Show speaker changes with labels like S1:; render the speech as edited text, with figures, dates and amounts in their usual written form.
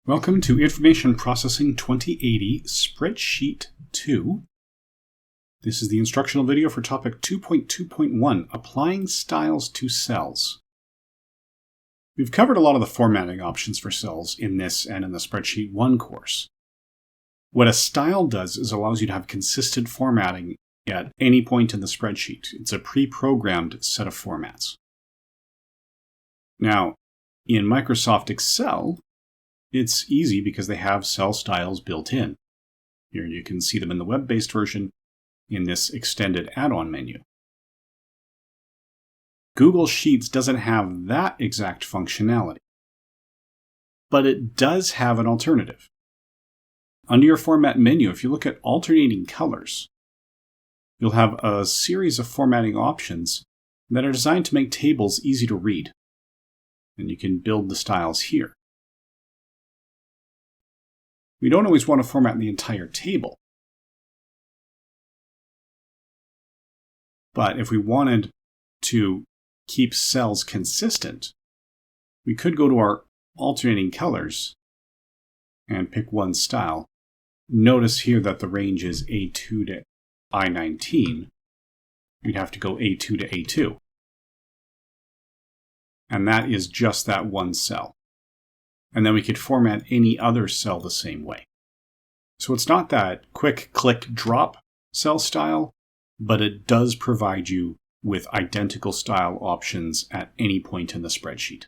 S1: Welcome to Information Processing 2080 Spreadsheet 2. This is the instructional video for topic 2.2.1, Applying Styles to Cells. We've covered a lot of the formatting options for cells in this and in the Spreadsheet 1 course. What a style does is allows you to have consistent formatting at any point in the spreadsheet. It's a pre-programmed set of formats. Now, in Microsoft Excel, it's easy because they have cell styles built in. Here you can see them in the web-based version in this extended add-on menu. Google Sheets doesn't have that exact functionality, but it does have an alternative. Under your format menu, if you look at alternating colors, you'll have a series of formatting options that are designed to make tables easy to read. And you can build the styles here. We don't always want to format the entire table. But if we wanted to keep cells consistent, we could go to our alternating colors and pick one style. Notice here that the range is A2 to I19. We'd have to go A2 to A2. And that is just that one cell. And then we could format any other cell the same way. So it's not that quick click drop cell style, but it does provide you with identical style options at any point in the spreadsheet.